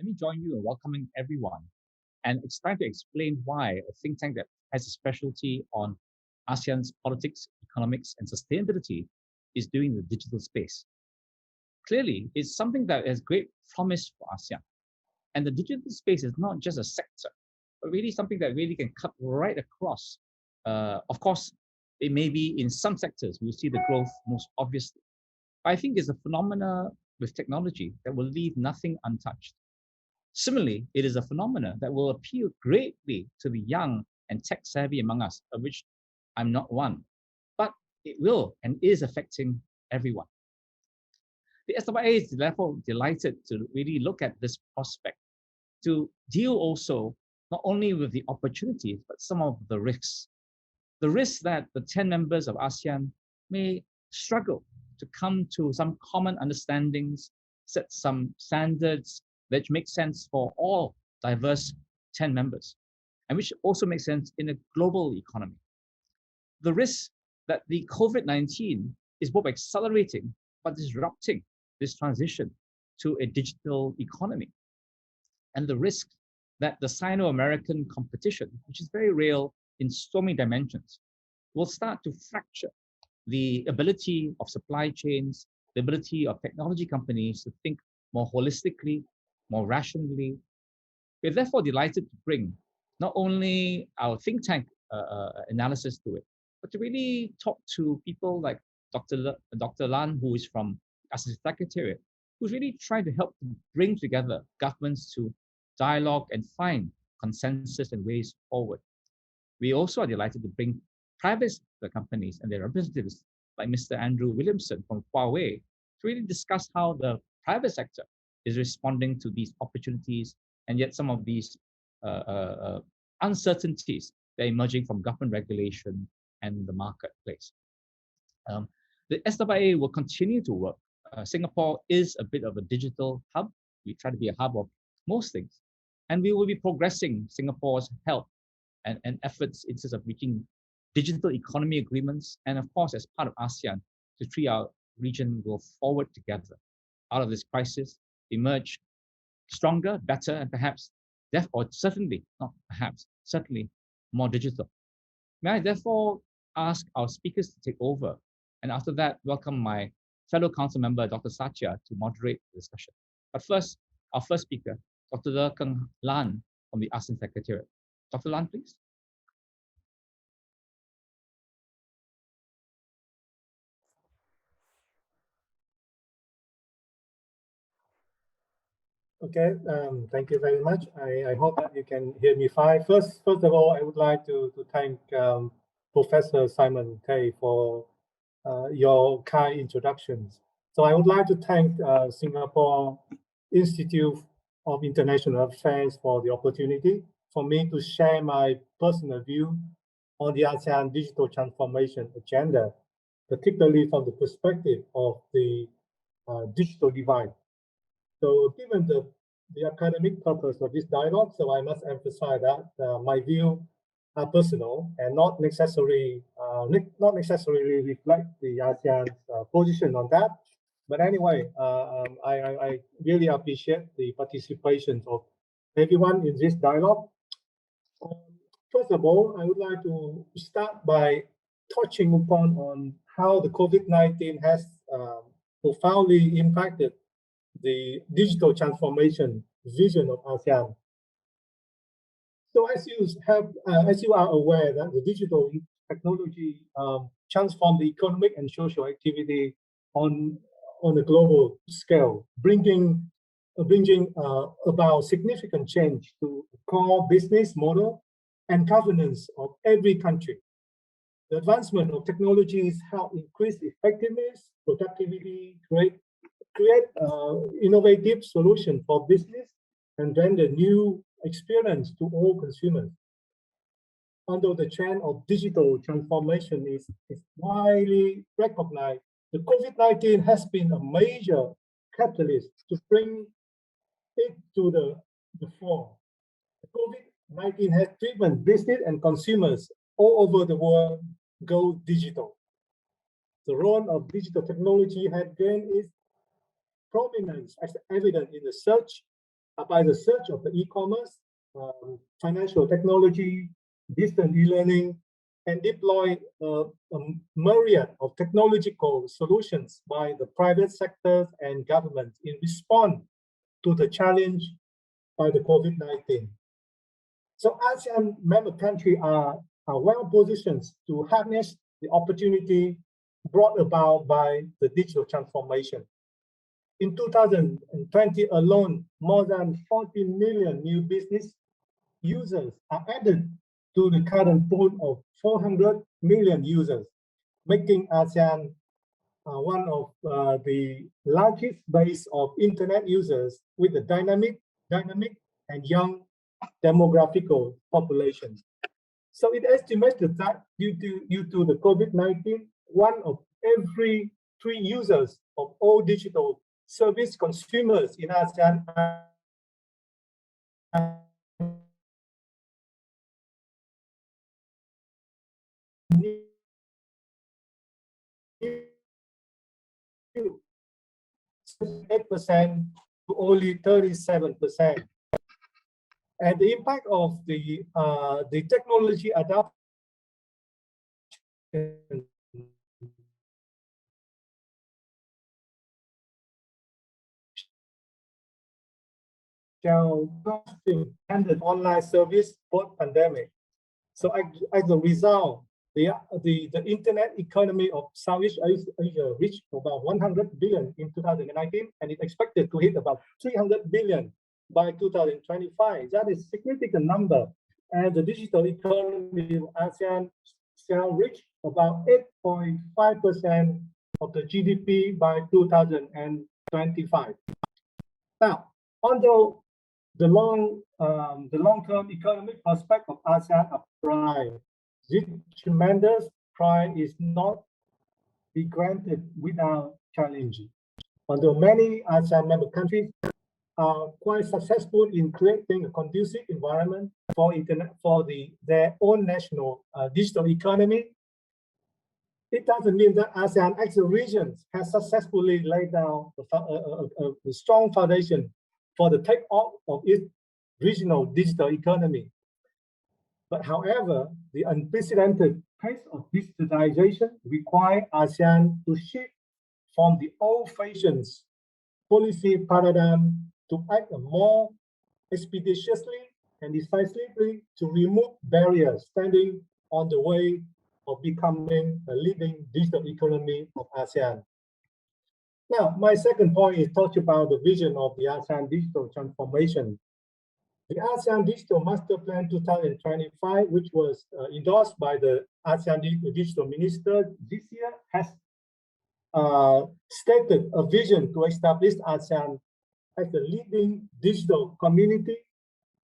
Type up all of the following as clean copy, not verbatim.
Let me join you in welcoming everyone and trying to explain why a think tank that has a specialty on ASEAN's politics, economics, and sustainability is doing the digital space. Clearly, it's something that has great promise for ASEAN. And the digital space is not just a sector, but really something that really can cut right across. Of course, it may be in some sectors we'll see the growth most obviously. But I think it's a phenomena with technology that will leave nothing untouched. Similarly, it is a phenomena that will appeal greatly to the young and tech-savvy among us, of which I'm not one. But it will and is affecting everyone. The SIIA is therefore delighted to really look at this prospect, to deal also not only with the opportunities, but some of the risks. The risks that the 10 members of ASEAN may struggle to come to some common understandings, set some standards that make sense for all diverse 10 members, and which also makes sense in a global economy. The risk that the COVID-19 is both accelerating but disrupting this transition to a digital economy. And the risk that the Sino-American competition, which is very real in so many dimensions, will start to fracture the ability of supply chains, the ability of technology companies to think more holistically, more rationally. We're therefore delighted to bring not only our think tank analysis to it, but to really talk to people like Dr. Lan, who is from ASEAN Secretariat, who's really trying to help bring together governments to dialogue and find consensus and ways forward. We also are delighted to bring private companies and their representatives like Mr. Andrew Williamson from Huawei to really discuss how the private sector is responding to these opportunities and yet some of these uncertainties that are emerging from government regulation and the marketplace. The SIIA will continue to work. Singapore is a bit of a digital hub. We try to be a hub of most things. And we will be progressing Singapore's help and efforts in terms of reaching digital economy agreements. And of course, as part of ASEAN, to treat our region go forward together out of this crisis, emerge stronger, better, and perhaps, or certainly, not perhaps, certainly more digital. May I therefore ask our speakers to take over, and after that, welcome my fellow council member, Dr. Satya, to moderate the discussion. But first, our first speaker, Dr. Lekeng Lan from the ASEAN Secretariat. Dr. Lan, please. Okay, thank you very much. I hope that you can hear me fine. First of all, I would like to thank Professor Simon Tay for your kind introductions. So I would like to thank Singapore Institute of International Affairs for the opportunity for me to share my personal view on the ASEAN digital transformation agenda, particularly from the perspective of the digital divide. So given the academic purpose of this dialogue, so I must emphasize that my view are personal and not necessarily reflect the ASEAN's position on that. But anyway, I really appreciate the participation of everyone in this dialogue. First of all, I would like to start by touching upon on how the COVID-19 has profoundly impacted the digital transformation vision of ASEAN. So as you are aware that the digital technology transformed the economic and social activity on a global scale, bringing about significant change to the core business model and governance of every country. The advancement of technologies help increase effectiveness, productivity, create innovative solution for business, and render new experience to all consumers. Although the trend of digital transformation is widely recognized, the COVID-19 has been a major catalyst to bring it to the fore. The COVID-19 has driven business and consumers all over the world go digital. The role of digital technology has gained its prominence as evident in the search, by the surge of the e-commerce, financial technology, distant e-learning, and deploy a myriad of technological solutions by the private sectors and governments in response to the challenge by the COVID-19. So ASEAN member countries are well positioned to harness the opportunity brought about by the digital transformation. In 2020 alone, more than 40 million new business users are added to the current pool of 400 million users, making ASEAN one of the largest base of internet users with a dynamic and young demographical population. So it estimates that due to the COVID-19, one of every 3 users of all digital service consumers in ASEAN new 8% to only 37%. And the impact of the technology adoption and the online service post-pandemic. So as a result, the internet economy of Southeast Asia reached about 100 billion in 2019, and it's expected to hit about 300 billion by 2025. That is a significant number. And the digital economy of ASEAN shall reach about 8.5% of the GDP by 2025. Now, although the long-term economic prospect of ASEAN are bright, this tremendous pride is not be granted without challenge. Although many ASEAN member countries are quite successful in creating a conducive environment for their own national digital economy, it doesn't mean that ASEAN as a region has successfully laid down a strong foundation for the take-off of its regional digital economy. But however, the unprecedented pace of digitalization requires ASEAN to shift from the old-fashioned policy paradigm to act more expeditiously and decisively to remove barriers standing on the way of becoming a leading digital economy of ASEAN. Now, my second point is talk about the vision of the ASEAN digital transformation. The ASEAN Digital Master Plan 2025, which was endorsed by the ASEAN Digital Minister this year, has stated a vision to establish ASEAN as a leading digital community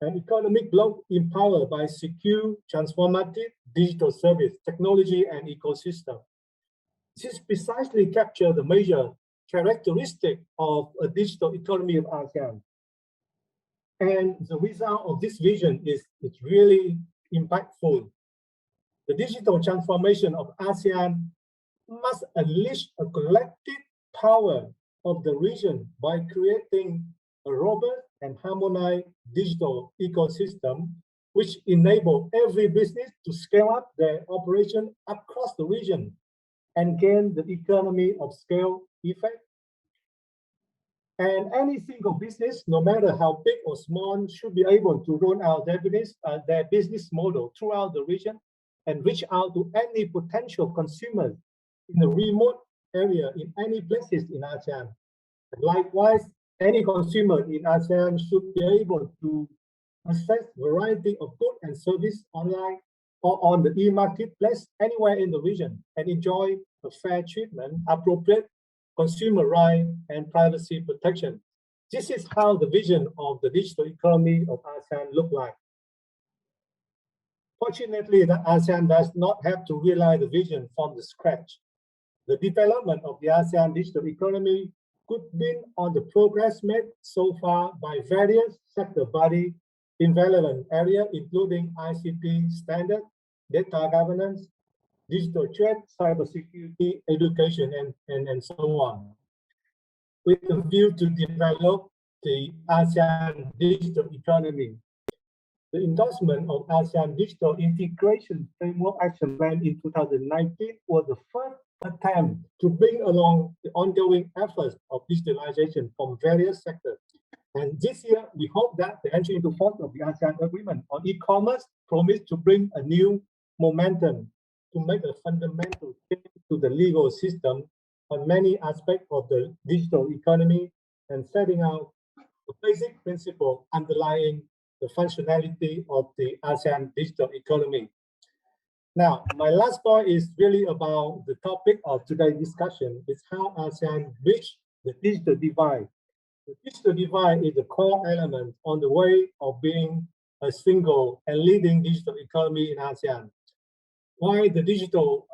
and economic bloc empowered by secure, transformative digital service, technology, and ecosystem. This precisely captures the major characteristic of a digital economy of ASEAN. And the result of this vision is it's really impactful. The digital transformation of ASEAN must unleash a collective power of the region by creating a robust and harmonized digital ecosystem which enable every business to scale up their operation across the region and gain the economy of scale effect. And any single business, no matter how big or small, should be able to roll out their business model throughout the region and reach out to any potential consumers in a remote area in any places in ASEAN. Likewise, any consumer in ASEAN should be able to access a variety of goods and services online or on the e-marketplace anywhere in the region and enjoy a fair treatment, appropriate consumer rights, and privacy protection. This is how the vision of the digital economy of ASEAN look like. Fortunately, the ASEAN does not have to realize the vision from the scratch. The development of the ASEAN digital economy could build on the progress made so far by various sector bodies in relevant areas, including ICT standard, data governance, digital trade, cybersecurity, education, and so on, with a view to develop the ASEAN digital economy. The endorsement of ASEAN Digital Integration Framework Action Plan in 2019 was the first attempt to bring along the ongoing efforts of digitalization from various sectors. And this year, we hope that the entry into force of the ASEAN Agreement on e-commerce promised to bring a new momentum to make a fundamental change to the legal system on many aspects of the digital economy and setting out the basic principle underlying the functionality of the ASEAN digital economy. Now, my last point is really about the topic of today's discussion, is how ASEAN bridge the digital divide. The digital divide is a core element on the way of being a single and leading digital economy in ASEAN. While the digital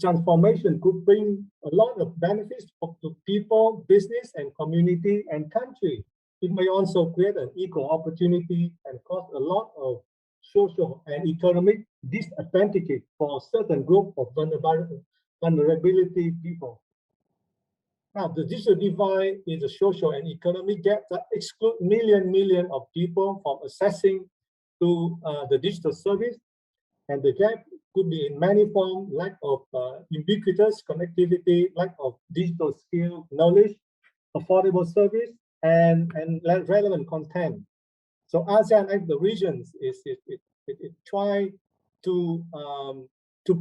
transformation could bring a lot of benefits to people, business, and community and country, it may also create an equal opportunity and cause a lot of social and economic disadvantages for a certain group of vulnerability people. Now, the digital divide is a social and economic gap that excludes millions of people from accessing to the digital service. And the gap could be in many forms: lack of ubiquitous connectivity, lack of digital skill, knowledge, affordable service, and relevant content. So ASEAN as the regions it try to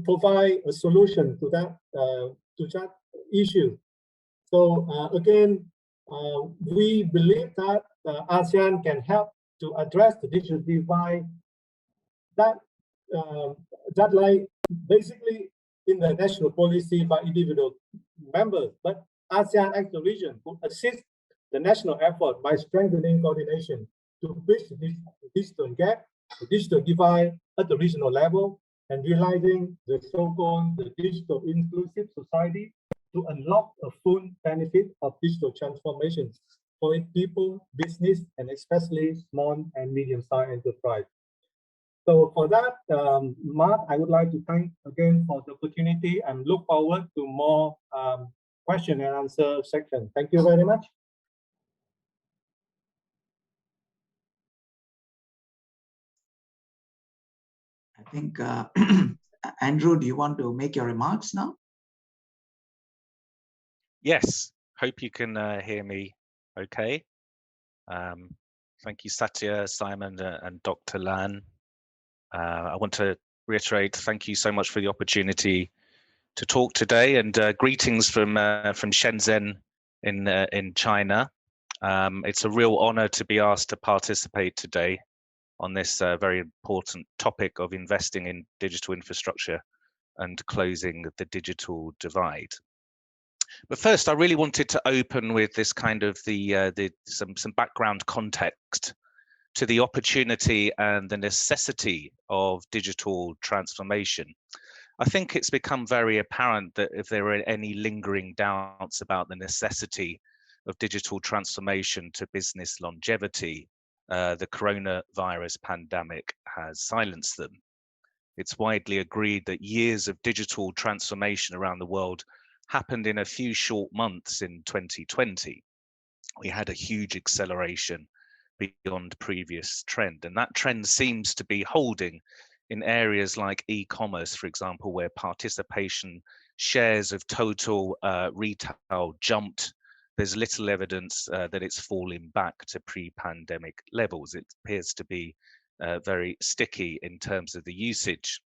provide a solution to that issue. So again, we believe that ASEAN can help to address the digital divide that lie basically in the national policy by individual members, but ASEAN as a region would assist the national effort by strengthening coordination to bridge this digital gap, the digital divide at the regional level, and realizing the so-called digital inclusive society to unlock a full benefit of digital transformation for its people, business, and especially small and medium-sized enterprise. So for that, Mark, I would like to thank again for the opportunity and look forward to more question and answer section. Thank you very much. I think, Andrew, do you want to make your remarks now? Yes, hope you can hear me okay. Thank you, Satya, Simon, and Dr. Lan. I want to reiterate, thank you so much for the opportunity to talk today, and greetings from Shenzhen in China. It's a real honor to be asked to participate today on this very important topic of investing in digital infrastructure and closing the digital divide. But first, I really wanted to open with this kind of some background context to the opportunity and the necessity of digital transformation. I think it's become very apparent that if there are any lingering doubts about the necessity of digital transformation to business longevity, the coronavirus pandemic has silenced them. It's widely agreed that years of digital transformation around the world happened in a few short months in 2020. We had a huge acceleration beyond previous trend, and that trend seems to be holding in areas like e-commerce, for example, where participation shares of total retail jumped. There's little evidence that it's falling back to pre-pandemic levels. It appears to be very sticky in terms of the usage.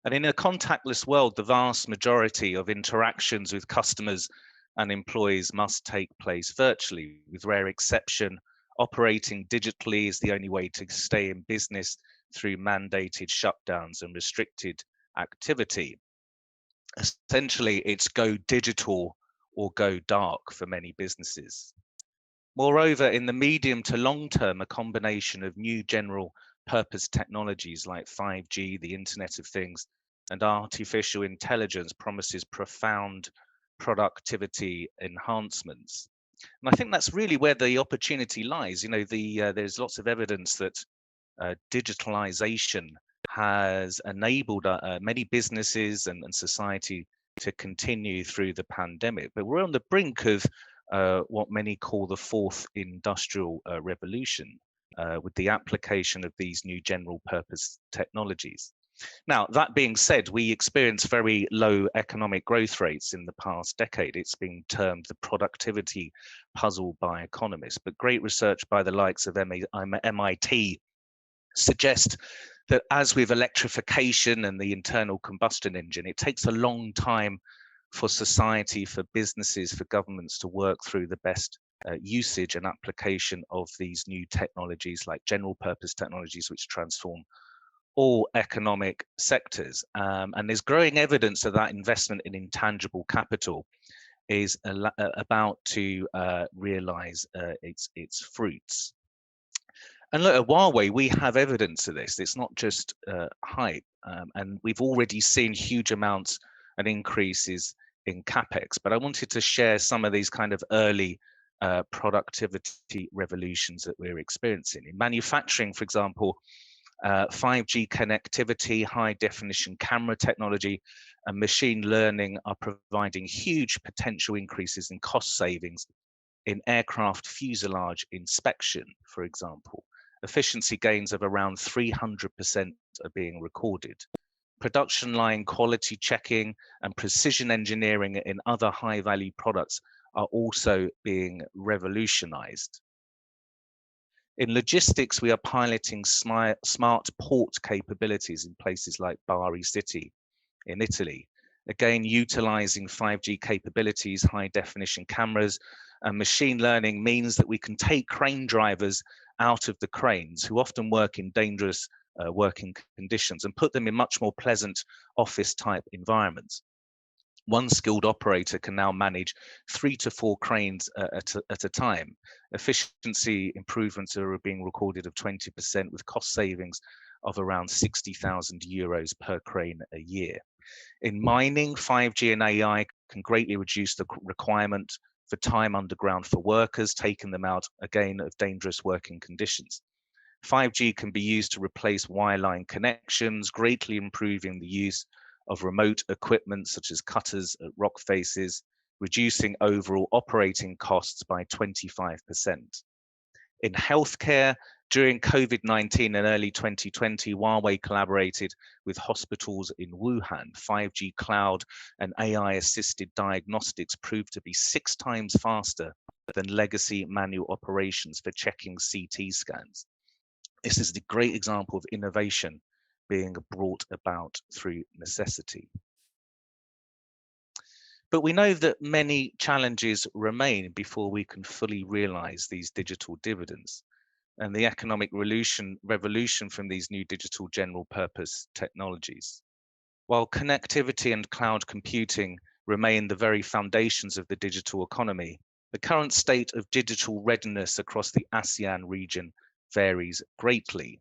And in a contactless world, the vast majority of interactions with customers and employees must take place virtually. With rare exception, operating digitally is the only way to stay in business through mandated shutdowns and restricted activity. Essentially, it's go digital or go dark for many businesses. Moreover, in the medium to long term, a combination of new general purpose technologies like 5G, the Internet of Things, and artificial intelligence promises profound productivity enhancements. And I think that's really where the opportunity lies. You know, there's lots of evidence that digitalization has enabled many businesses and society to continue through the pandemic. But we're on the brink of what many call the fourth industrial revolution, with the application of these new general purpose technologies. Now, that being said, we experienced very low economic growth rates in the past decade. It's been termed the productivity puzzle by economists, but great research by the likes of MIT suggest that as with electrification and the internal combustion engine, it takes a long time for society, for businesses, for governments to work through the best usage and application of these new technologies, like general purpose technologies, which transform all economic sectors. And there's growing evidence of that investment in intangible capital is about to realize its fruits. And look, at Huawei, we have evidence of this. It's not just hype. And we've already seen huge amounts and increases in CapEx. But I wanted to share some of these kind of early productivity revolutions that we're experiencing. In manufacturing, for example, 5G connectivity, high definition camera technology, and machine learning are providing huge potential increases in cost savings in aircraft fuselage inspection, for example. Efficiency gains of around 300% are being recorded. Production line quality checking and precision engineering in other high value products are also being revolutionized. In logistics, we are piloting smart port capabilities in places like Bari City in Italy. Again, utilizing 5G capabilities, high definition cameras, and machine learning means that we can take crane drivers out of the cranes, who often work in dangerous working conditions, and put them in much more pleasant office type environments. One skilled operator can now manage 3 to 4 cranes at a time. Efficiency improvements are being recorded of 20%, with cost savings of around 60,000 euros per crane a year. In mining, 5G and AI can greatly reduce the requirement for time underground for workers, taking them out again of dangerous working conditions. 5G can be used to replace wireline connections, greatly improving the use of remote equipment such as cutters at rock faces, reducing overall operating costs by 25%. In healthcare, during COVID-19 and early 2020, Huawei collaborated with hospitals in Wuhan. 5G cloud and AI-assisted diagnostics proved to be 6 times faster than legacy manual operations for checking CT scans. This is the great example of innovation being brought about through necessity. But we know that many challenges remain before we can fully realize these digital dividends and the economic revolution from these new digital general purpose technologies. While connectivity and cloud computing remain the very foundations of the digital economy, the current state of digital readiness across the ASEAN region varies greatly.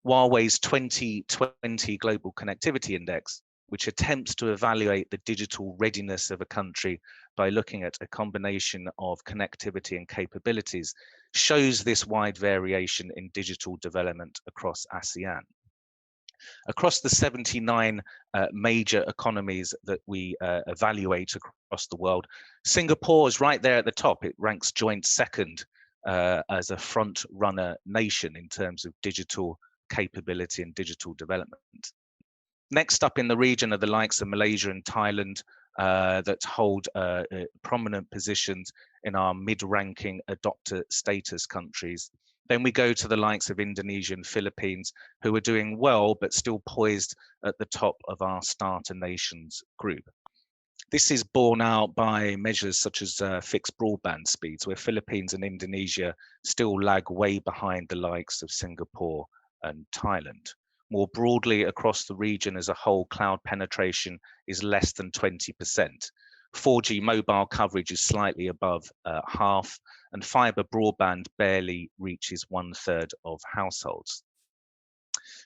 Huawei's 2020 Global Connectivity Index, which attempts to evaluate the digital readiness of a country by looking at a combination of connectivity and capabilities, shows this wide variation in digital development across ASEAN. Across the 79 major economies that we evaluate across the world, Singapore is right there at the top. It ranks joint second as a front runner nation in terms of digital capability and digital development. Next up in the region are the likes of Malaysia and Thailand that hold prominent positions in our mid-ranking adopter status countries. Then we go to the likes of Indonesia and Philippines, who are doing well, but still poised at the top of our starter nations group. This is borne out by measures such as fixed broadband speeds, where Philippines and Indonesia still lag way behind the likes of Singapore and Thailand. More broadly, across the region as a whole, cloud penetration is less than 20%. 4G mobile coverage is slightly above half, and fiber broadband barely reaches 1/3 of households.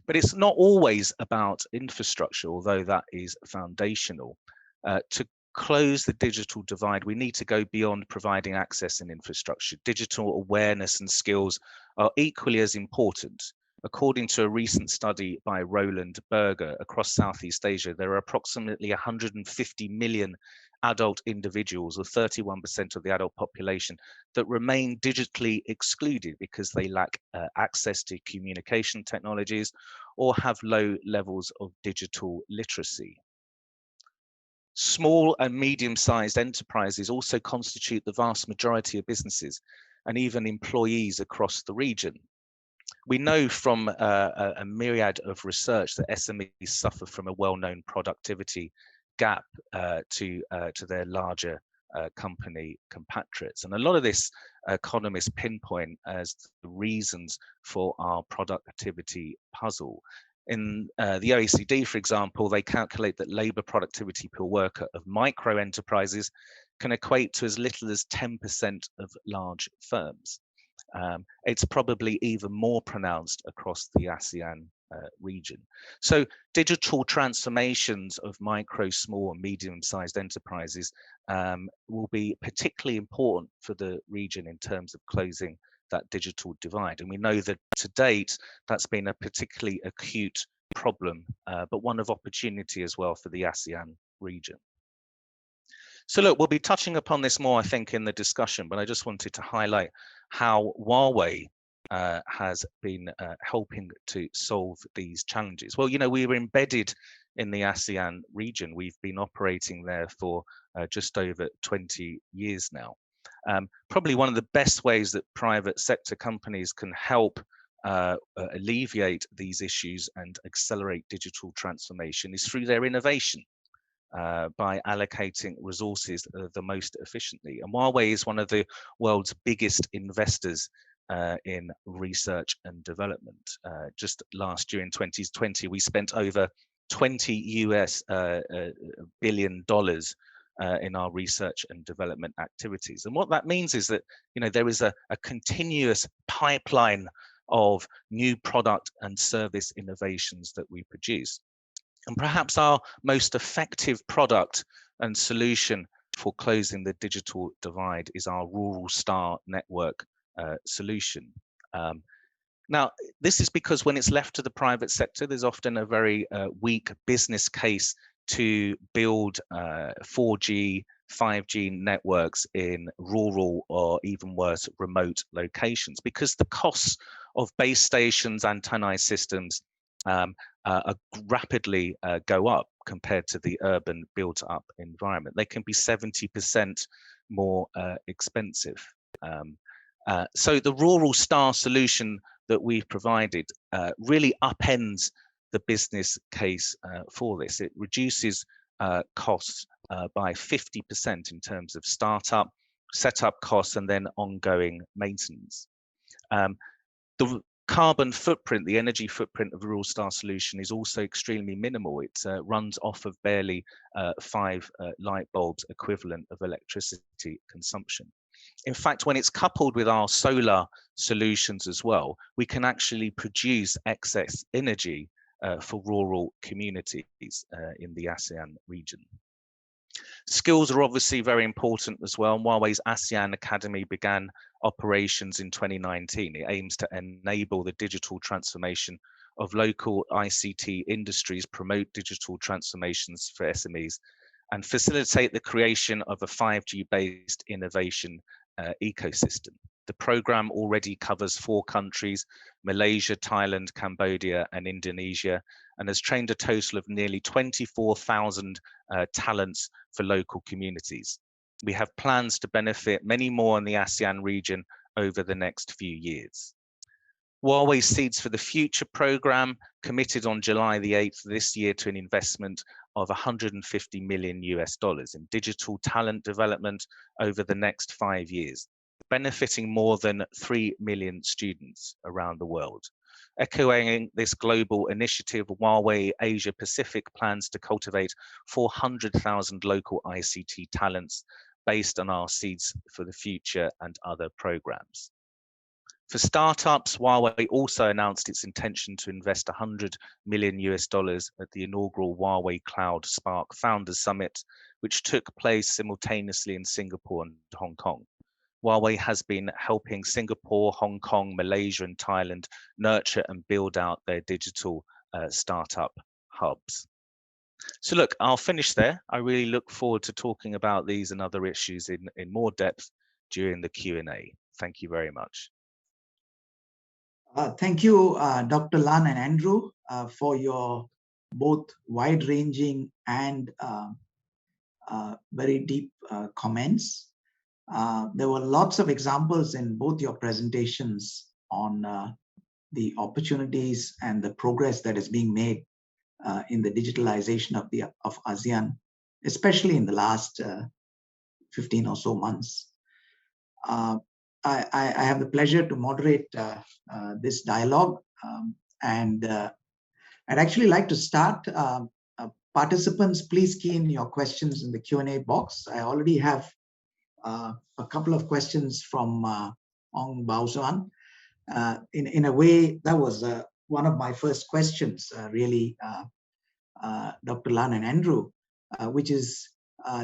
But it's not always about infrastructure, although that is foundational. To close the digital divide, we need to go beyond providing access and infrastructure. Digital awareness and skills are equally as important. According to a recent study by Roland Berger, across Southeast Asia, there are approximately 150 million adult individuals, or 31% of the adult population, that remain digitally excluded because they lack access to communication technologies or have low levels of digital literacy. Small and medium-sized enterprises also constitute the vast majority of businesses and even employees across the region. We know from a myriad of research that SMEs suffer from a well-known productivity gap to their larger company compatriots. And a lot of this economists pinpoint as the reasons for our productivity puzzle. In the OECD, for example, they calculate that labour productivity per worker of micro enterprises can equate to as little as 10% of large firms. It's probably even more pronounced across the ASEAN region. So digital transformations of micro, small and medium-sized enterprises will be particularly important for the region in terms of closing that digital divide. And we know that to date, that's been a particularly acute problem, but one of opportunity as well for the ASEAN region. So look, we'll be touching upon this more, I think, in the discussion, but I just wanted to highlight how Huawei has been helping to solve these challenges. Well, you know, we were embedded in the ASEAN region. We've been operating there for just over 20 years now. Probably one of the best ways that private sector companies can help alleviate these issues and accelerate digital transformation is through their innovation. By allocating resources the most efficiently. And Huawei is one of the world's biggest investors in research and development. Just last year in 2020, we spent over $20 billion in our research and development activities. And what that means is that, you know, there is a continuous pipeline of new product and service innovations that we produce. And perhaps our most effective product and solution for closing the digital divide is our Rural Star Network solution. Now, this is because when it's left to the private sector, there's often a very weak business case to build 4G, 5G networks in rural or even worse, remote locations, because the costs of base stations, antennae systems rapidly go up compared to the urban built-up environment. They can be 70% more expensive. So the Rural Star solution that we've provided really upends the business case for this. It reduces costs by 50% in terms of startup, setup costs, and then ongoing maintenance. The carbon footprint, the energy footprint of the Rural Star solution is also extremely minimal. It runs off of barely 5 light bulbs equivalent of electricity consumption. In fact, when it's coupled with our solar solutions as well, we can actually produce excess energy for rural communities in the ASEAN region. Skills are obviously very important as well. Huawei's ASEAN Academy began operations in 2019. It aims to enable the digital transformation of local ICT industries, promote digital transformations for SMEs, and facilitate the creation of a 5G-based innovation ecosystem. The program already covers 4 countries, Malaysia, Thailand, Cambodia, and Indonesia, and has trained a total of nearly 24,000 talents for local communities. We have plans to benefit many more in the ASEAN region over the next few years. Huawei Seeds for the Future program committed on July the 8th this year to an investment of $150 million in digital talent development over the next 5 years, benefiting more than 3 million students around the world. Echoing this global initiative, Huawei Asia Pacific plans to cultivate 400,000 local ICT talents based on our Seeds for the Future and other programs. For startups, Huawei also announced its intention to invest $100 million at the inaugural Huawei Cloud Spark Founders Summit, which took place simultaneously in Singapore and Hong Kong. Huawei has been helping Singapore, Hong Kong, Malaysia, and Thailand nurture and build out their digital startup hubs. So look, I'll finish there. I really look forward to talking about these and other issues in more depth during the Q&A. Thank you very much. Thank you, Dr. Lan and Andrew, for your both wide-ranging and very deep comments. There were lots of examples in both your presentations on the opportunities and the progress that is being made in the digitalization of ASEAN, especially in the last 15 or so months. I have the pleasure to moderate this dialogue, and I'd actually like to start. Participants, please key in your questions in the Q&A box. I already have a couple of questions from Ong Bao Xuan. In a way, that was one of my first questions, really, Dr. Lan and Andrew, which is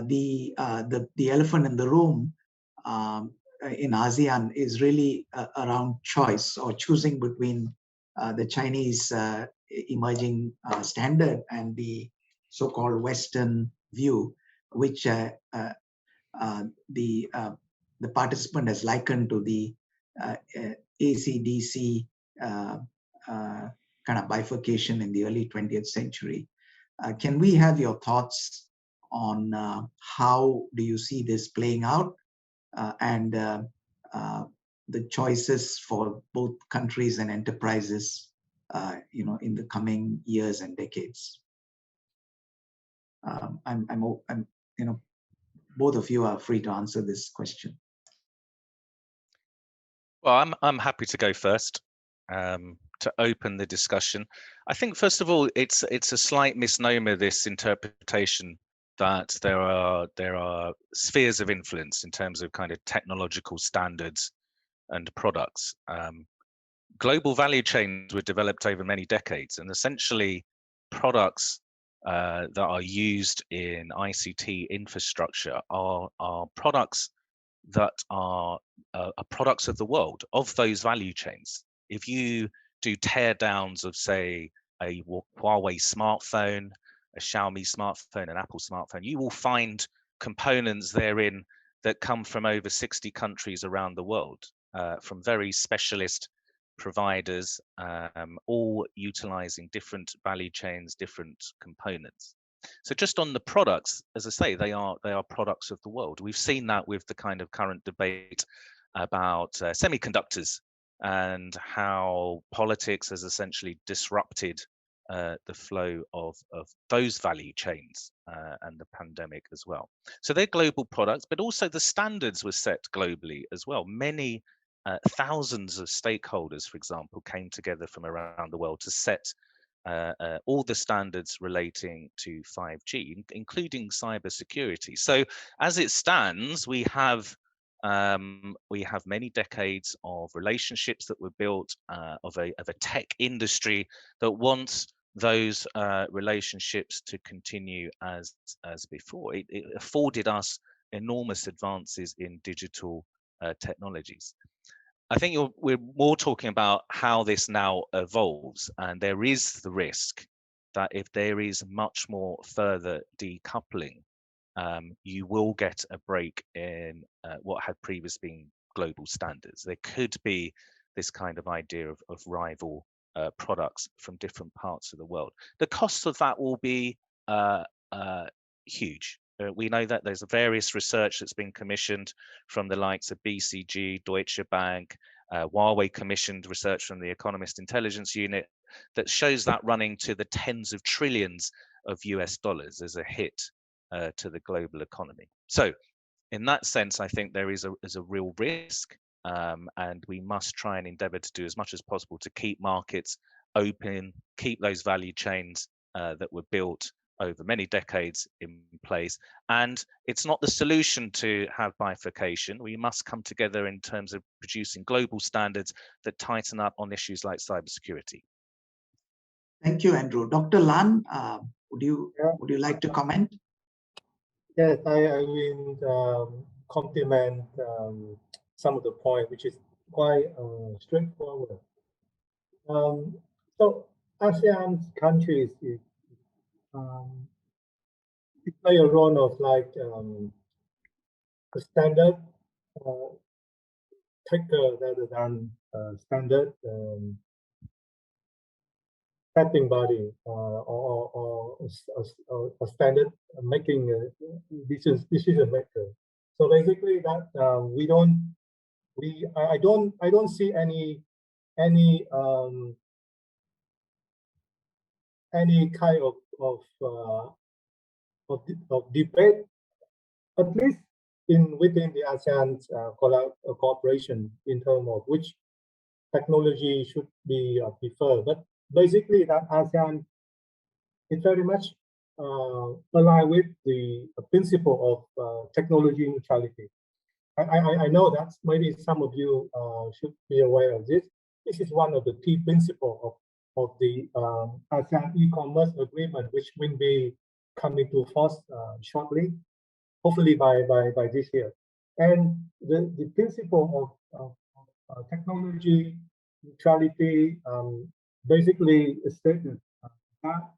the elephant in the room in ASEAN is really around choice, or choosing between the Chinese emerging standard and the so-called Western view, which the participant has likened to the AC/DC kind of bifurcation in the early 20th century. Can we have your thoughts on how do you see this playing out, and the choices for both countries and enterprises, in the coming years and decades? Both of you are free to answer this question. Well, I'm happy to go first to open the discussion. I think first of all, it's a slight misnomer, this interpretation that there are spheres of influence in terms of kind of technological standards and products. Global value chains were developed over many decades, and essentially products that are used in ICT infrastructure are products that are products of the world, of those value chains. If you do tear downs of, say, a Huawei smartphone, a Xiaomi smartphone, an Apple smartphone, you will find components therein that come from over 60 countries around the world, from very specialist providers, all utilizing different value chains, different components. So just on the products, as I say, they are products of the world. We've seen that with the kind of current debate about semiconductors and how politics has essentially disrupted the flow of those value chains, and the pandemic as well. So they're global products, but also the standards were set globally as well. Many thousands of stakeholders, for example, came together from around the world to set all the standards relating to 5G, including cybersecurity. So as it stands, we have many decades of relationships that were built, of a tech industry that wants those relationships to continue as before. It afforded us enormous advances in digital technologies. I think we're more talking about how this now evolves, and there is the risk that if there is much more further decoupling, you will get a break in what had previously been global standards. There could be this kind of idea of rival products from different parts of the world. The cost of that will be huge. We know that there's various research that's been commissioned from the likes of BCG, Deutsche Bank, Huawei commissioned research from the Economist Intelligence Unit that shows that running to the tens of trillions of US dollars as a hit to the global economy. So in that sense, I think there is a real risk, and we must try and endeavor to do as much as possible to keep markets open, keep those value chains that were built over many decades in place. And it's not the solution to have bifurcation. We must come together in terms of producing global standards that tighten up on issues like cybersecurity. Thank you, Andrew. Dr. Lan, would you like to comment? Yes, I will complement some of the point, which is quite straightforward. So ASEAN countries is play a role of like a standard taker rather than standard setting body or a standard making decision maker. So basically, that I don't see any kind of debate, at least within the ASEAN cooperation in terms of which technology should be preferred. But basically, that ASEAN is very much aligned with the principle of technology neutrality. I know that maybe some of you should be aware of this. This is one of the key principles of the ASEAN e-commerce agreement, which will be coming to force shortly, hopefully by this year. And the principle of technology neutrality basically stated that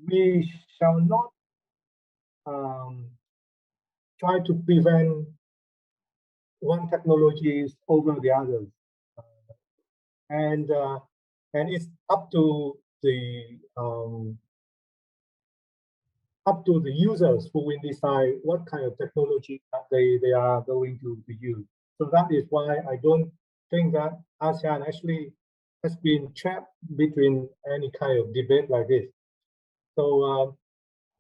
we shall not try to prevent one technologies over the others, and it's up to the users who will decide what kind of technology that they are going to use. So that is why I don't think that ASEAN actually has been trapped between any kind of debate like this. So,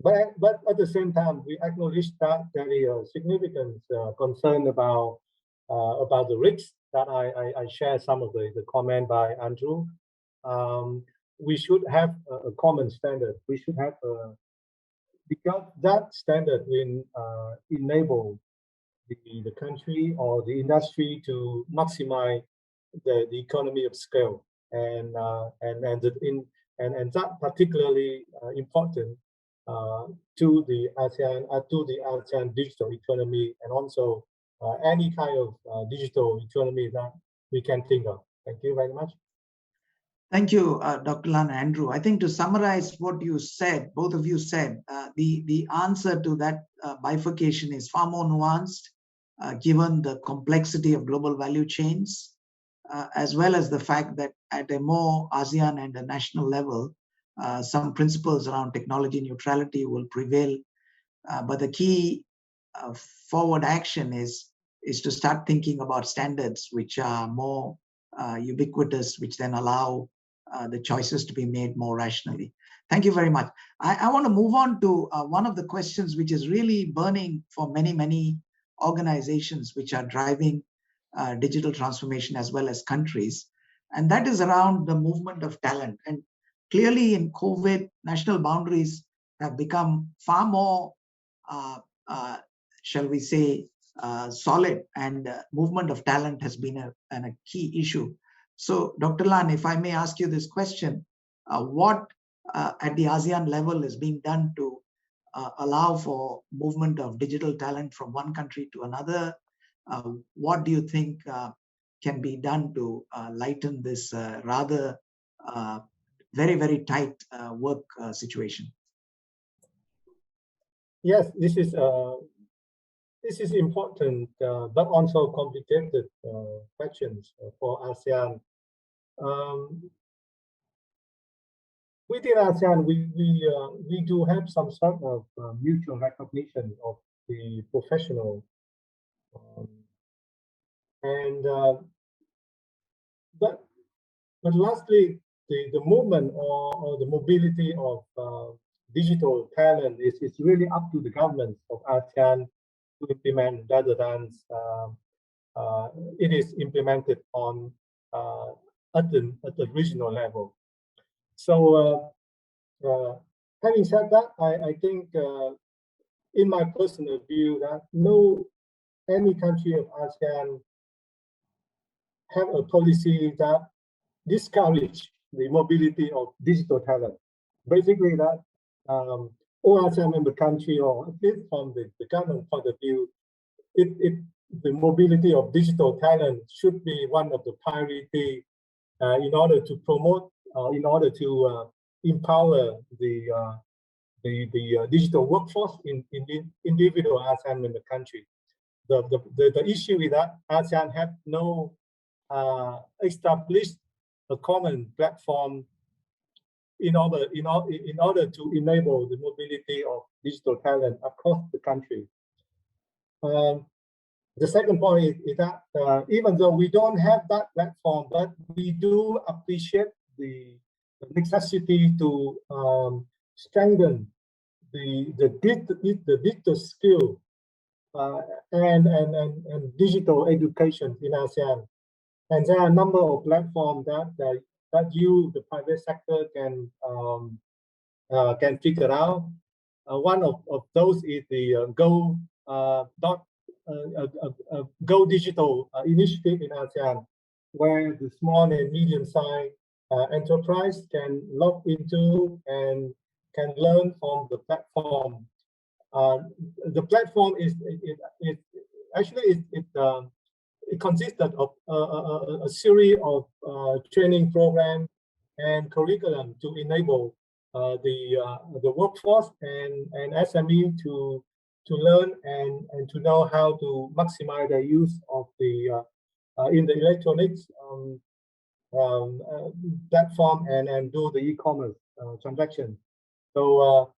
but at the same time, we acknowledge that there is a significant concern about the risks that I share some of the comment by Andrew. We should have a common standard. We should have because that standard will enable the country or the industry to maximize the economy of scale, and that particularly important to the ASEAN digital economy, and also any kind of digital economy that we can think of. Thank you very much. Thank you, Dr. Lan and Andrew. I think to summarize what you said, both of you said, the answer to that bifurcation is far more nuanced, given the complexity of global value chains, as well as the fact that at a more ASEAN and a national level, some principles around technology neutrality will prevail. But the key forward action is to start thinking about standards which are more ubiquitous, which then allow the choices to be made more rationally. Thank you very much. I want to move on to one of the questions which is really burning for many organizations which are driving digital transformation as well as countries, and that is around the movement of talent. And clearly in COVID, national boundaries have become far more, shall we say, solid, and movement of talent has been a key issue. So Dr. Lan, if I may ask you this question, what at the ASEAN level is being done to allow for movement of digital talent from one country to another? What do you think can be done to lighten this rather very tight work situation? Yes, this is important, but also complicated questions for ASEAN. Within ASEAN, we do have some sort of mutual recognition of the professional, but lastly, the movement or the mobility of digital talent is really up to the governments of ASEAN to implement, rather than it is implemented on at the regional level. So having said that, I think in my personal view that any country of ASEAN have a policy that discourage the mobility of digital talent. Basically that all ASEAN member country, or at least from the government point of view, the mobility of digital talent should be one of the priority in order to promote, in order to empower the digital workforce in individual ASEAN member countries. The issue with that, ASEAN have no established a common platform in order to enable the mobility of digital talent across the country. The second point is that even though we don't have that platform, but we do appreciate the necessity to strengthen the digital skill and digital education in ASEAN. And there are a number of platforms that you, the private sector, can figure out. One of those is the Go Digital initiative in ASEAN, where the small and medium-sized enterprise can log into and can learn from the platform. The platform it consisted of a series of training programs and curriculum to enable the workforce and SME to learn and to know how to maximize their use of the in the electronics platform and do the e-commerce transaction. So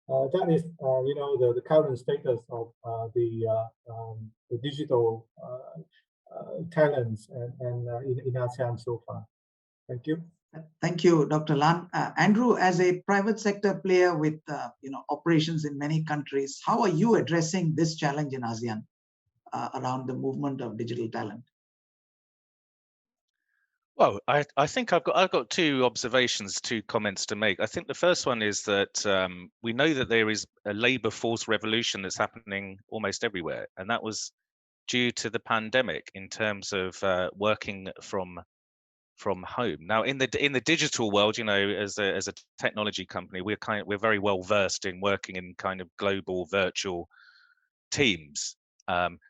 that is the current status of the digital talents and in ASEAN so far. Thank you. Thank you, Dr. Lan. Andrew, as a private sector player with operations in many countries, how are you addressing this challenge in ASEAN around the movement of digital talent? Well, I think I've got two observations, two comments to make. I think the first one is that we know that there is a labour force revolution that's happening almost everywhere, and that was due to the pandemic in terms of working from home. Now, in the digital world, as a technology company, we're very well versed in working in kind of global virtual teams.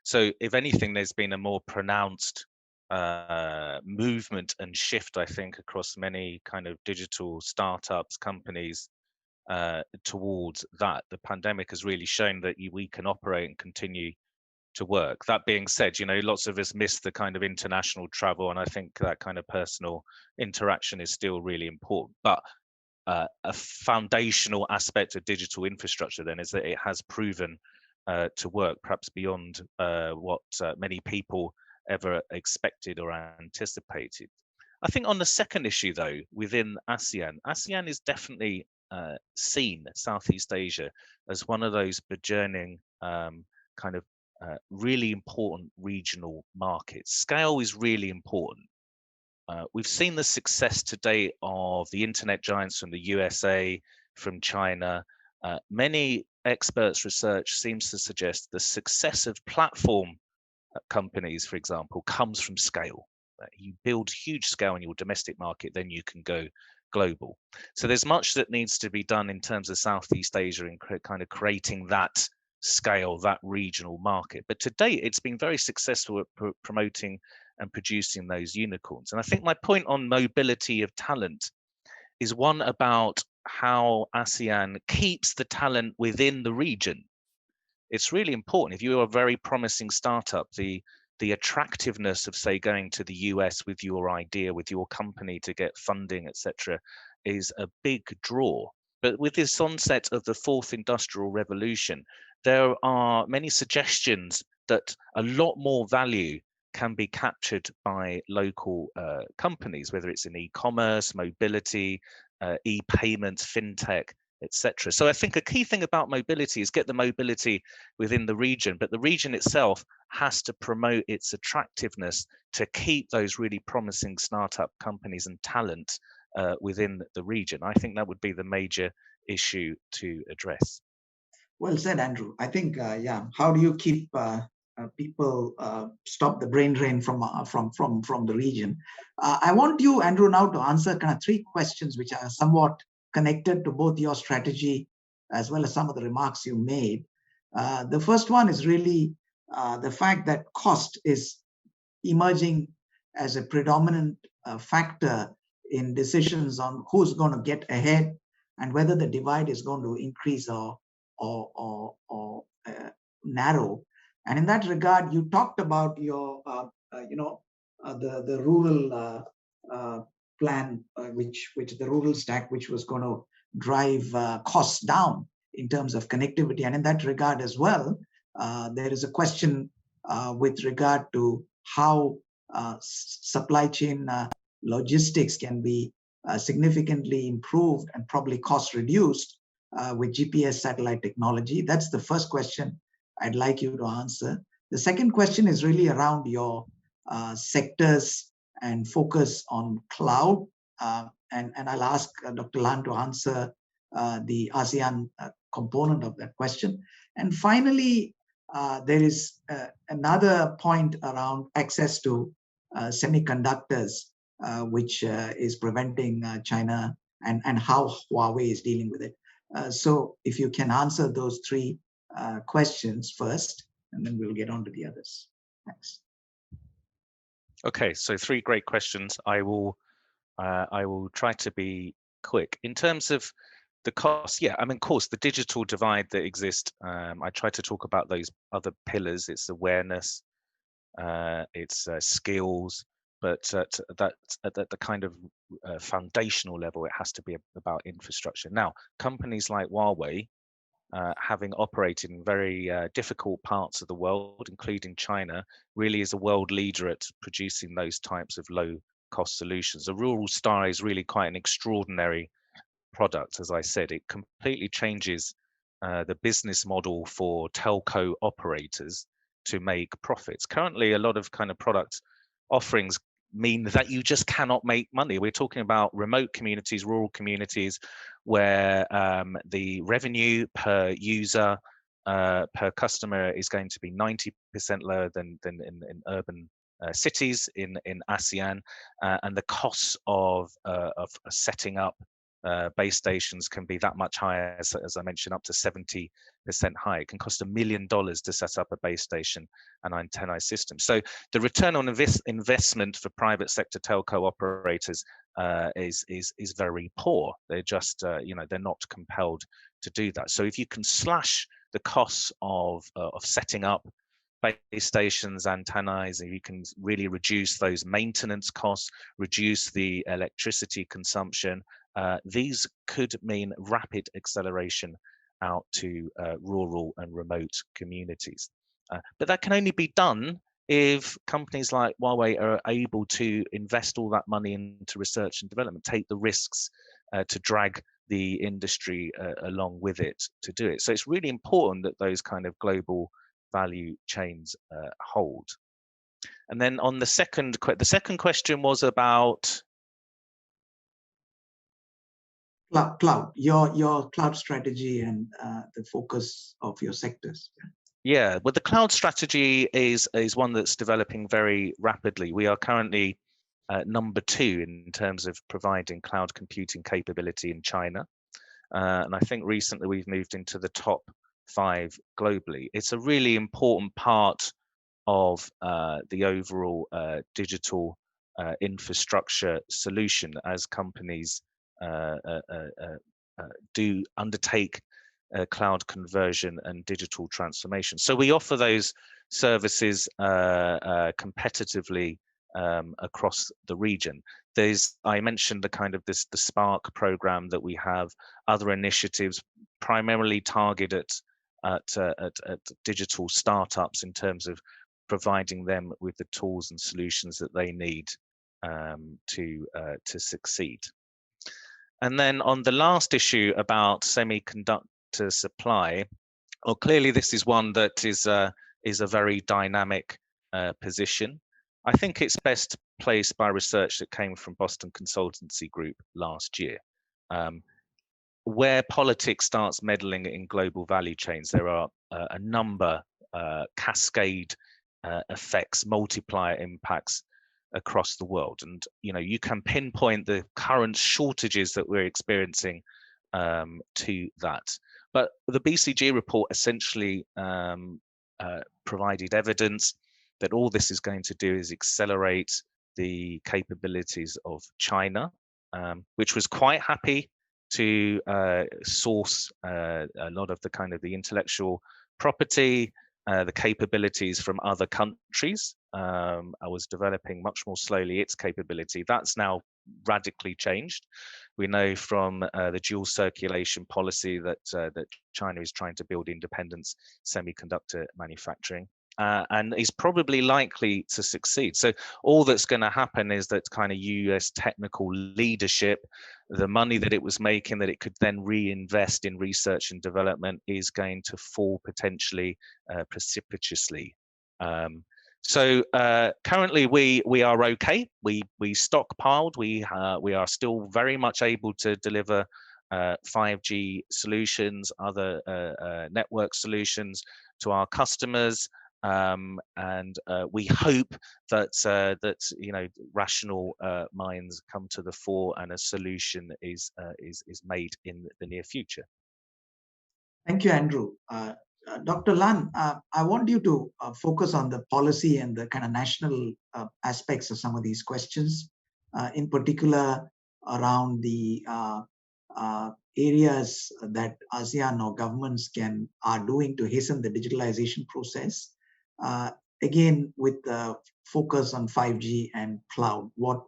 So, if anything, there's been a more pronounced movement and shift, I think, across many kind of digital startups, companies towards that. The pandemic has really shown that we can operate and continue to work. That being said, lots of us miss the kind of international travel, and I think that kind of personal interaction is still really important. But a foundational aspect of digital infrastructure then is that it has proven to work, perhaps beyond what many people ever expected or anticipated. I think on the second issue, though, within ASEAN is definitely seen, Southeast Asia, as one of those burgeoning kind of really important regional markets. Scale is really important. We've seen the success today of the internet giants from the USA, from China. Many experts' research seems to suggest the success of platform companies, for example, comes from scale. You build huge scale in your domestic market, then you can go global. So there's much that needs to be done in terms of Southeast Asia and kind of creating that scale, that regional market. But to date, it's been very successful at promoting and producing those unicorns. And I think my point on mobility of talent is one about how ASEAN keeps the talent within the region. It's really important. If you're a very promising startup, the attractiveness of, say, going to the US with your idea, with your company to get funding, etc., is a big draw. But with this onset of the fourth industrial revolution, there are many suggestions that a lot more value can be captured by local companies, whether it's in e-commerce, mobility, e-payments, fintech, etc. So I think a key thing about mobility is get the mobility within the region, but the region itself has to promote its attractiveness to keep those really promising startup companies and talent within the region. I think that would be the major issue to address. Well said, Andrew. I think, how do you keep people stop the brain drain from the region? I want you, Andrew, now to answer kind of three questions which are somewhat connected to both your strategy as well as some of the remarks you made. The first one is really the fact that cost is emerging as a predominant factor in decisions on who's going to get ahead, and whether the divide is going to increase or narrow. And in that regard, you talked about your, the rural plan, which the rural stack, which was going to drive costs down in terms of connectivity. And in that regard as well, there is a question with regard to how supply chain logistics can be significantly improved and probably cost reduced with GPS satellite technology. That's the first question I'd like you to answer. The second question is really around your sectors and focus on cloud. And I'll ask Dr. Lan to answer the ASEAN component of that question. And finally, there is another point around access to semiconductors, which is preventing China, and how Huawei is dealing with it. So if you can answer those three questions first, and then we'll get on to the others. Thanks. Okay, so three great questions. I will try to be quick. In terms of the cost, yeah, I mean, of course, the digital divide that exists, I try to talk about those other pillars. It's awareness, it's skills, but at the kind of foundational level, it has to be about infrastructure. Now, companies like Huawei, having operated in very difficult parts of the world, including China, really is a world leader at producing those types of low-cost solutions. The Rural Star is really quite an extraordinary product. As I said, it completely changes the business model for telco operators to make profits. Currently, a lot of kind of product offerings mean that you just cannot make money. We're talking about remote communities, rural communities, where the revenue per user, per customer is going to be 90% lower than in urban cities in ASEAN, and the costs of setting up base stations can be that much higher, as I mentioned, up to 70% higher. It can cost $1 million to set up a base station and antennae system. So the return on investment for private sector telco operators is very poor. They're just they're not compelled to do that. So if you can slash the costs of setting up base stations, antennae, and you can really reduce those maintenance costs, reduce the electricity consumption, these could mean rapid acceleration out to rural and remote communities. But that can only be done if companies like Huawei are able to invest all that money into research and development, take the risks to drag the industry along with it to do it. So it's really important that those kind of global value chains hold. And then on the second question was about cloud, your cloud strategy and the focus of your sectors. Yeah, well, the cloud strategy is one that's developing very rapidly. We are currently number 2 in terms of providing cloud computing capability in China. And I think recently we've moved into the top 5 globally. It's a really important part of the overall digital infrastructure solution as companies do undertake cloud conversion and digital transformation. So we offer those services competitively across the region. I mentioned the Spark program that we have, other initiatives primarily targeted at digital startups in terms of providing them with the tools and solutions that they need to succeed. And then on the last issue about semiconductor supply, well, clearly this is one that is a very dynamic position. I think it's best placed by research that came from Boston Consultancy Group last year. Where politics starts meddling in global value chains, there are a number cascade effects, multiplier impacts across the world. And you can pinpoint the current shortages that we're experiencing to that. But the BCG report essentially provided evidence that all this is going to do is accelerate the capabilities of China, which was quite happy to source a lot of the kind of the intellectual property, the capabilities from other countries. I was developing much more slowly its capability. That's now radically changed. We know from the dual circulation policy that that China is trying to build independence semiconductor manufacturing. And is probably likely to succeed. So all that's going to happen is that kind of US technical leadership, the money that it was making that it could then reinvest in research and development is going to fall potentially precipitously. So currently we are okay. We stockpiled. We are still very much able to deliver 5G solutions, other network solutions to our customers. And we hope that that rational minds come to the fore and a solution is made in the near future. Thank you, Andrew. Dr. Lan, I want you to focus on the policy and the kind of national aspects of some of these questions, in particular around the areas that ASEAN or governments are doing to hasten the digitalization process. Again, with the focus on 5G and cloud, what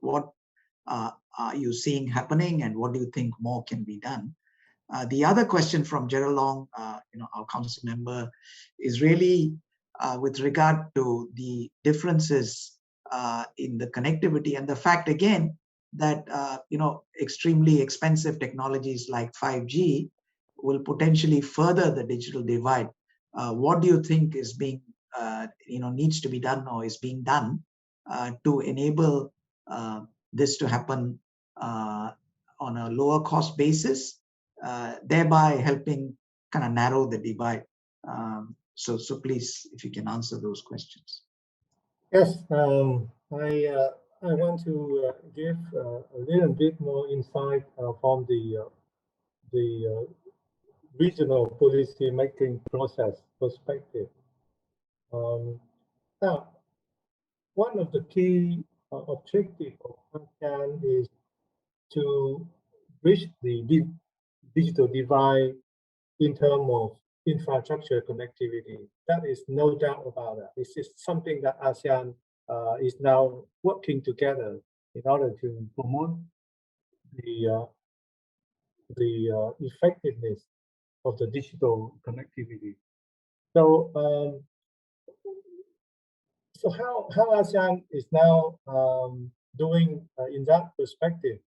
are you seeing happening, and what do you think more can be done? The other question from Gerald Long, our council member, is really with regard to the differences in the connectivity and the fact again that extremely expensive technologies like 5G will potentially further the digital divide. What do you think is being needs to be done or is being done to enable this to happen on a lower cost basis, thereby helping kind of narrow the divide? So please, if you can answer those questions. Yes, I want to give a little bit more insight from the regional policy making process perspective. Now, one of the key objectives of ASEAN is to bridge the digital divide in terms of infrastructure connectivity. That is no doubt about it. This is something that ASEAN is now working together in order to promote the effectiveness of the digital connectivity. So, how ASEAN is now doing in that perspective?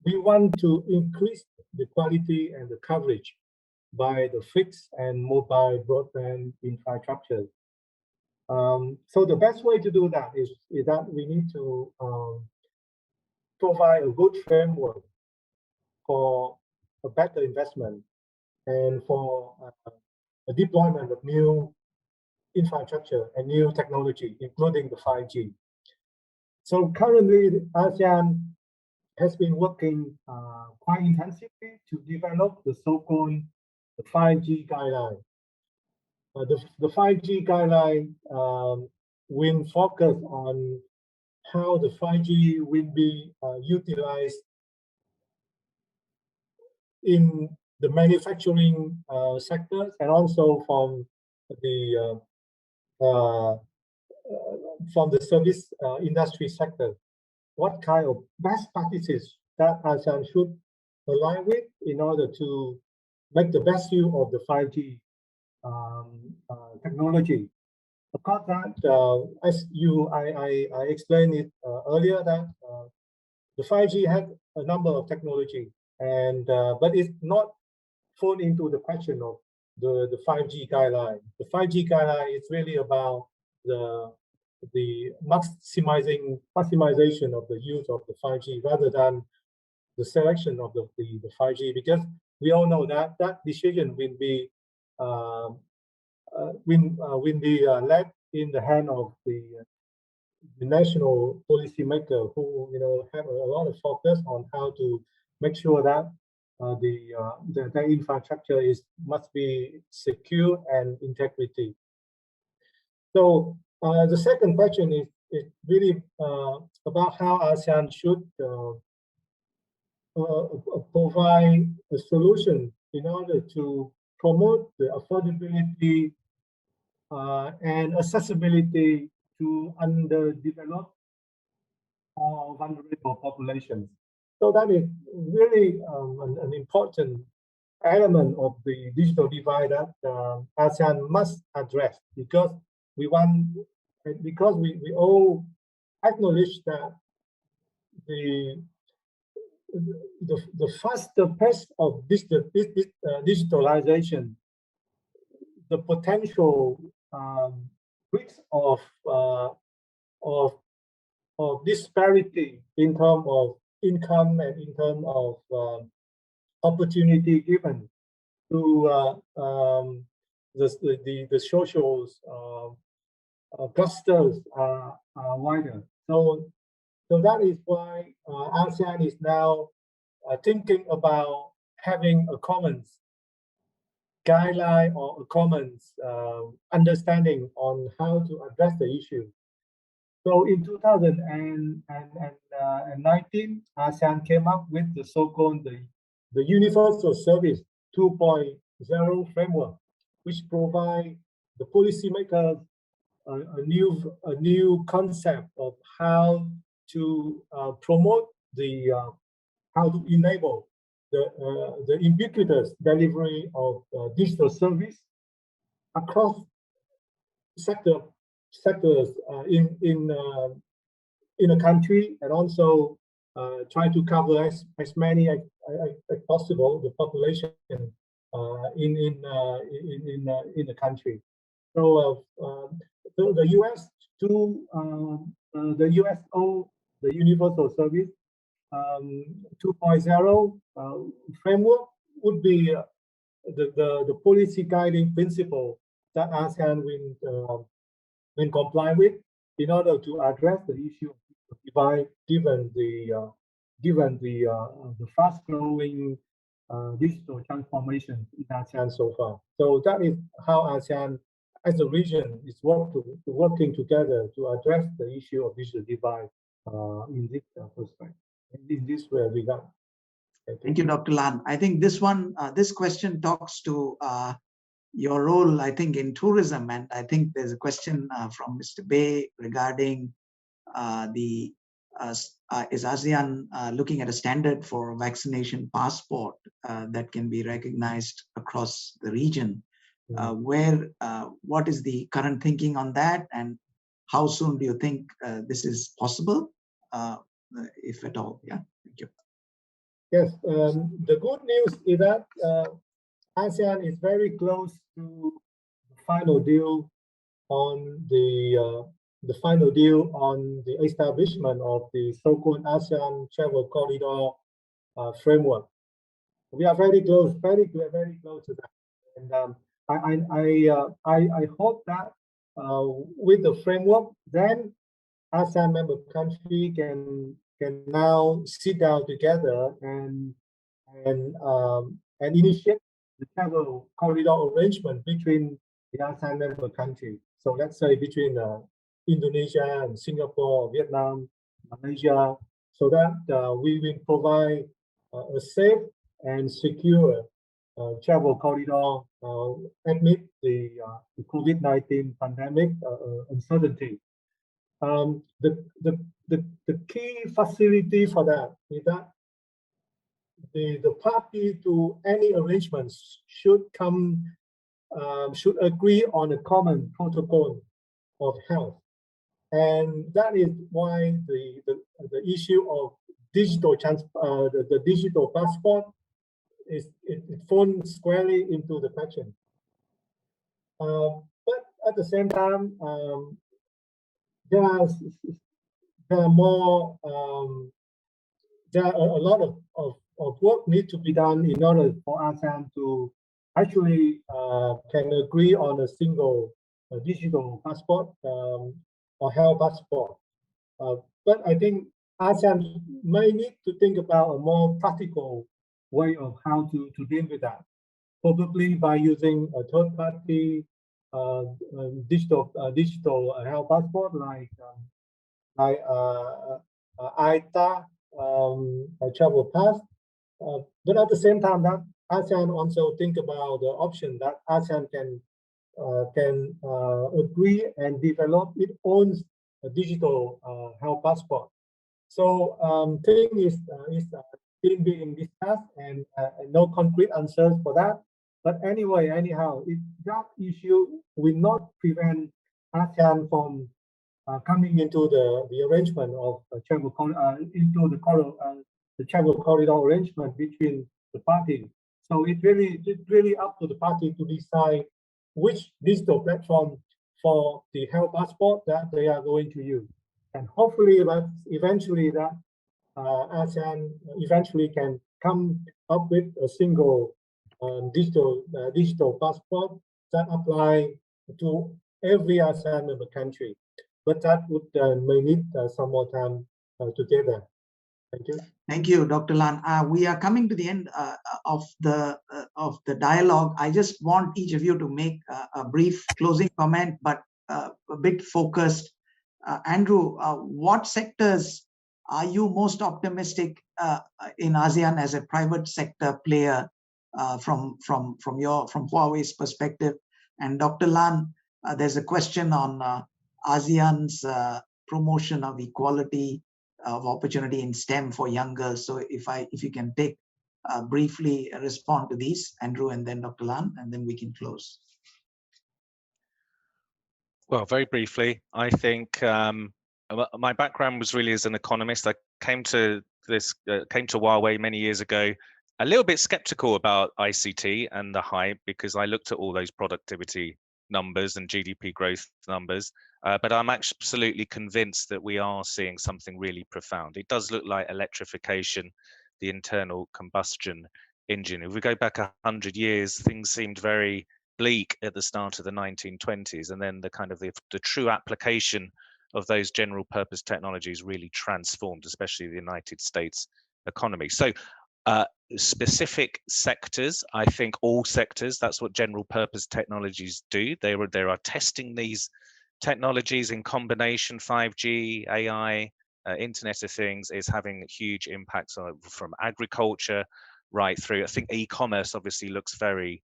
We want to increase the quality and the coverage by the fixed and mobile broadband infrastructure. So the best way to do that is that we need to provide a good framework for a better investment and for a deployment of new infrastructure and new technology, including the 5G. So currently, ASEAN has been working quite intensively to develop the so-called 5G guideline. The 5G guideline will focus on how the 5G will be utilized in the manufacturing sectors and also from the service industry sector. What kind of best practices that ASEAN should align with in order to make the best use of the 5G technology. Of course, that as I explained it earlier, that the 5G had a number of technology, and but it's not fall into the question of the 5G guideline. The 5G guideline is really about the maximization of the use of the 5G rather than the selection of the 5G, because we all know that that decision will be left in the hand of the national policymaker, who have a lot of focus on how to make sure that the infrastructure must be secure and integrity. So the second question is really about how ASEAN should provide a solution in order to promote the affordability and accessibility to underdeveloped or vulnerable populations. So that is really an important element of the digital divide that ASEAN must address, because we all acknowledge that the faster pace of digitalization, the potential risks of disparity in terms of income and in terms of opportunity given to the social clusters are wider. So that is why ASEAN is now thinking about having a common guideline or a common understanding on how to address the issue. So in 2019, ASEAN came up with the so-called the Universal Service 2.0 framework, which provide the policymakers a new concept of how to promote how to enable the ubiquitous delivery of digital service across sectors in a country, and also try to cover as many as possible the population in the country. So the USO, the Universal Service 2.0 framework would be the policy guiding principle that ASEAN will comply with in order to address the issue of divide, given the fast-growing digital transformation in ASEAN so far. So that is how ASEAN, as a region, is working together to address the issue of digital divide in this perspective. In this regard. Thank you, Dr. Lan. I think this question talks to your role, I think, in tourism. And I think there's a question from Mr. Bay regarding is ASEAN looking at a standard for a vaccination passport that can be recognized across the region? What is the current thinking on that, and how soon do you think this is possible, if at all? Yeah, thank you. Yes, the good news is that ASEAN is very close to the final deal on the establishment of the so-called ASEAN Travel Corridor framework. We are very close to that, and I hope that with the framework, then ASEAN member country can now sit down together and initiate the travel corridor arrangement between the ASEAN member countries. So let's say between Indonesia and Singapore, Vietnam, Malaysia, so that we will provide a safe and secure travel corridor amid the COVID-19 pandemic uncertainty. The key facility for that is that the party to any arrangements should agree on a common protocol of health, and that is why the issue of digital the digital passport it falls squarely into the question. But at the same time, there are a lot of work need to be done in order for ASEAN to actually can agree on a single digital passport or health passport. But I think ASEAN may need to think about a more practical way of how to deal with that, probably by using a third-party digital health passport like ITA Travel Pass, But at the same time, that ASEAN also think about the option that ASEAN can agree and develop its own digital health passport. So thing is still being discussed, and no concrete answers for that. But anyway, anyhow, that issue will not prevent ASEAN from coming into the arrangement of travel into the travel corridor arrangement between the parties. So it's really up to the party to decide which digital platform for the health passport that they are going to use, and hopefully that eventually that ASEAN eventually can come up with a single digital passport that apply to every ASEAN member country. But that would may need some more time together. Thank you. Thank you, Dr. Lan. We are coming to the end of the dialogue. I just want each of you to make a brief closing comment, but a bit focused. Andrew, what sectors are you most optimistic in ASEAN as a private sector player from Huawei's perspective? And Dr. Lan, there's a question on ASEAN's promotion of equality of opportunity in STEM for young girls. So if you can take briefly respond to these, Andrew, and then Dr. Lan, and then we can close. Well, very briefly, I think my background was really as an economist. I came to Huawei many years ago, a little bit skeptical about ICT and the hype, because I looked at all those productivity numbers and GDP growth numbers, but I'm absolutely convinced that we are seeing something really profound. It does look like electrification, the internal combustion engine. If we go back 100 years, things seemed very bleak at the start of the 1920s, and then the kind of the true application of those general purpose technologies really transformed, especially the United States economy. So specific sectors, I think all sectors, that's what general purpose technologies do. They are testing these technologies in combination. 5G, AI, Internet of Things is having huge impacts on, from agriculture right through. I think e-commerce obviously looks very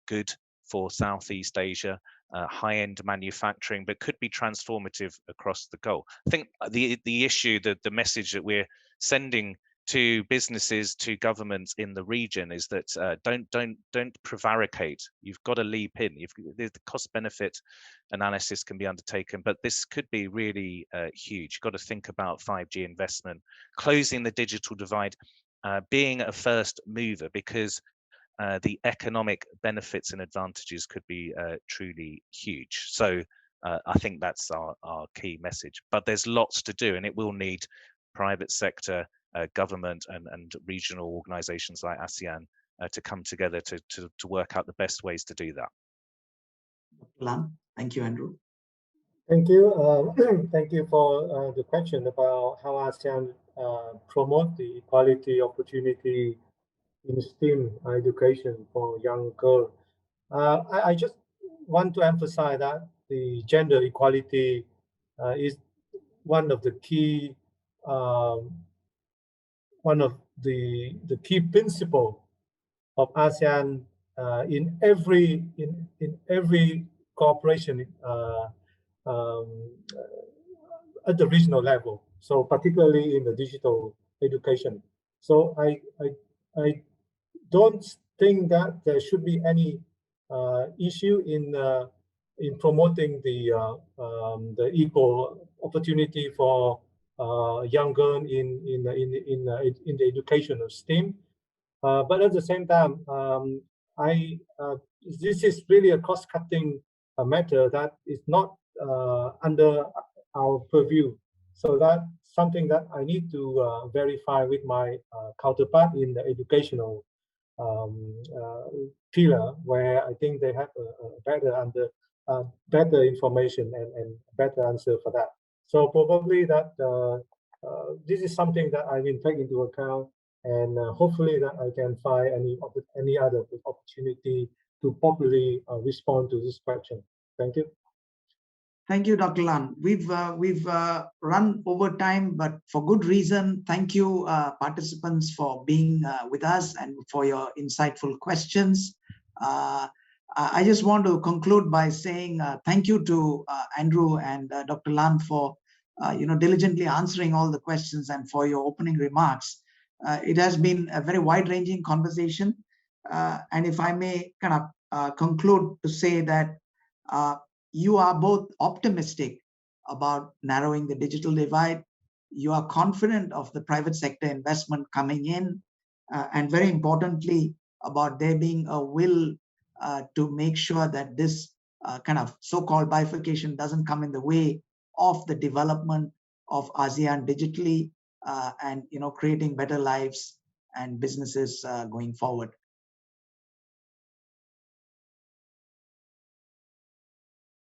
good for Southeast Asia, high-end manufacturing, but could be transformative across the goal. I think the issue, the message that we're sending to businesses, to governments in the region is that don't prevaricate. You've got to leap in. The cost-benefit analysis can be undertaken, but this could be really huge. You've got to think about 5G investment, closing the digital divide, being a first mover, because the economic benefits and advantages could be truly huge. So I think that's our key message. But there's lots to do, and it will need private sector, government, and regional organizations like ASEAN to come together to work out the best ways to do that. Lan, thank you, Andrew. Thank you. Thank you for the question about how ASEAN promote the equality opportunity in STEM education for young girls. I just want to emphasize that the gender equality is one of the key key principle of ASEAN in every cooperation at the regional level. So particularly in the digital education. So I don't think that there should be any issue in promoting the equal opportunity for young girls in the education of STEM. But at the same time, this is really a cost-cutting matter that is not under our purview. So that's something that I need to verify with my counterpart in the educational pillar, where I think they have a better information and better answer for that. So probably that this is something that I will take into account, and hopefully that I can find any other opportunity to properly respond to this question. Thank you. Thank you, Dr. Lan. We've run over time, but for good reason. Thank you, participants, for being with us and for your insightful questions. I just want to conclude by saying thank you to Andrew and Dr. Lan for diligently answering all the questions and for your opening remarks. It has been a very wide-ranging conversation, and if I may kind of conclude to say that you are both optimistic about narrowing the digital divide. You are confident of the private sector investment coming in, and very importantly, about there being a will to make sure that this kind of so-called bifurcation doesn't come in the way of the development of ASEAN digitally, and creating better lives and businesses going forward.